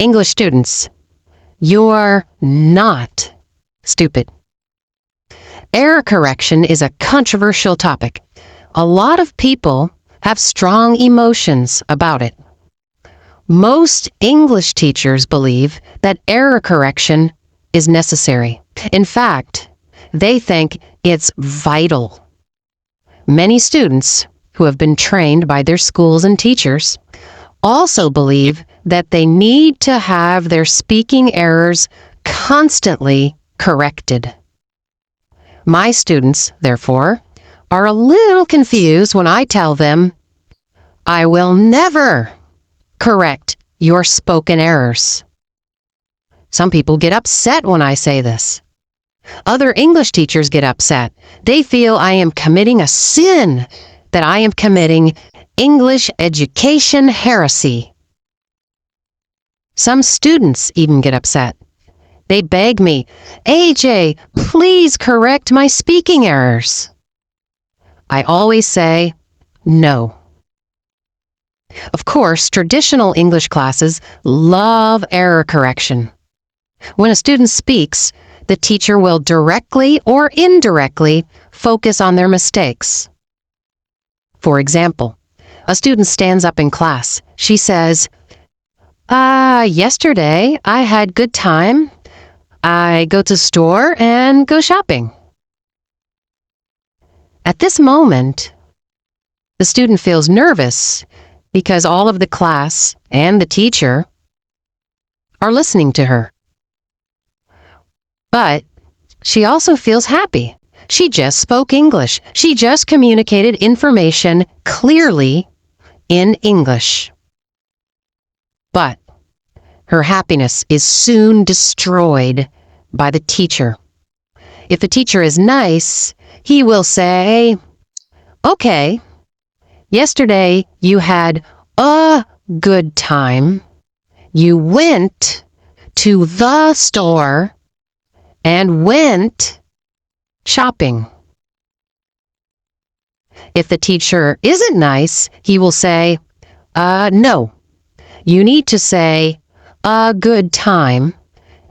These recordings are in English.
English students, you're not stupid. Error correction is a controversial topic. A lot of people have strong emotions about it. Most English teachers believe that error correction is necessary. In fact, they think it's vital. Many students who have been trained by their schools and teachers also believe that they need to have their speaking errors constantly corrected. My students, therefore, are a little confused when I tell them, I will never correct your spoken errors. Some people get upset when I say this. Other English teachers get upset. They feel I am committing a sin, that I am committing English education heresy. Some students even get upset. They beg me, AJ, please correct my speaking errors. I always say, no. Of course, traditional English classes love error correction. When a student speaks, the teacher will directly or indirectly focus on their mistakes. For example, a student stands up in class. She says, yesterday I had good time. I go to store and go shopping. At this moment, the student feels nervous because all of the class and the teacher are listening to her. But she also feels happy. She just spoke English. She just communicated information clearly in English. But her happiness is soon destroyed by the teacher. If the teacher is nice, he will say, okay, yesterday you had a good time. You went to the store and went shopping. If the teacher isn't nice, he will say, no, you need to say a good time,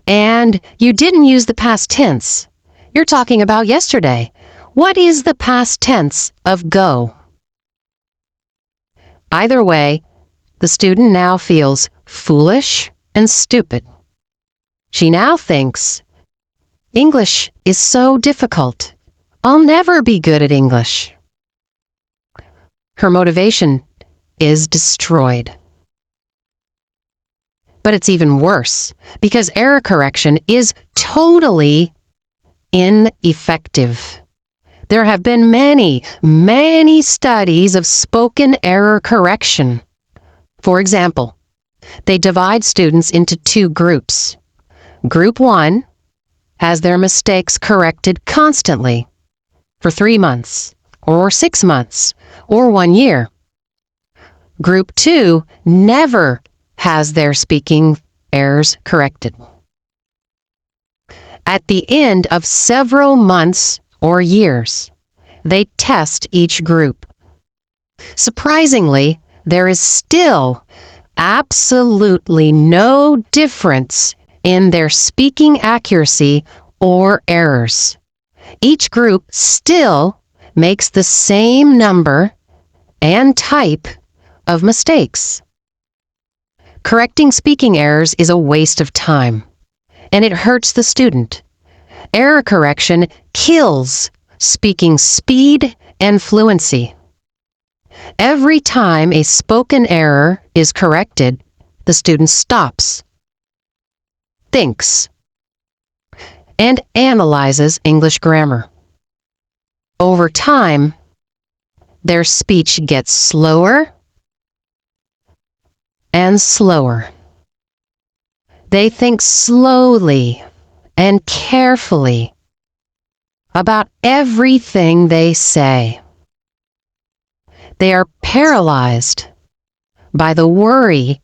and you didn't use the past tense. You're talking about yesterday. What is the past tense of go? Either way, the student now feels foolish and stupid. She now thinks, English is so difficult. I'll never be good at English. Her motivation is destroyed. But it's even worse, because error correction is totally ineffective. There have been many studies of spoken error correction. For example, they divide students into two groups. Group 1 has their mistakes corrected constantly for 3 months, or 6 months, or 1 year. Group 2 never has their speaking errors corrected. At the end of several months or years, they test each group. Surprisingly, there is still absolutely no difference in their speaking accuracy or errors. Each group still makes the same number and type of mistakes. Correcting speaking errors is a waste of time, and it hurts the student. Error correction kills speaking speed and fluency. Every time a spoken error is corrected, the student stops, thinks, and analyzes English grammar. Over time, their speech gets slower and slower. They think slowly and carefully about everything they say. They are paralyzed by the worry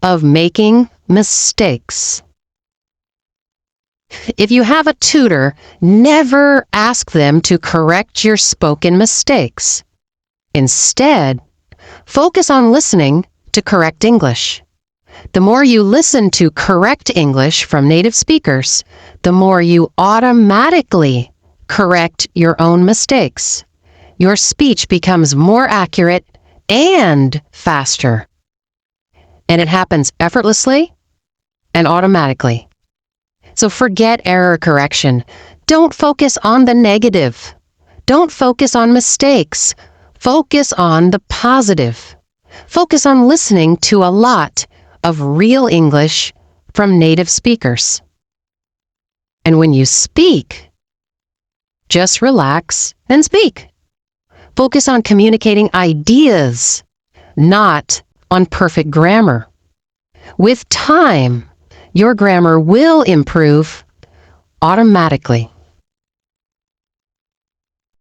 of making mistakes. If you have a tutor, never ask them to correct your spoken mistakes. Instead, focus on listening to correct English. The more you listen to correct English from native speakers, the more you automatically correct your own mistakes. Your speech becomes more accurate and faster. And it happens effortlessly and automatically. So forget error correction. Don't focus on the negative. Don't focus on mistakes. Focus on the positive. Focus on listening to a lot of real English from native speakers. And when you speak, just relax and speak. Focus on communicating ideas, not on perfect grammar. With time, your grammar will improve automatically.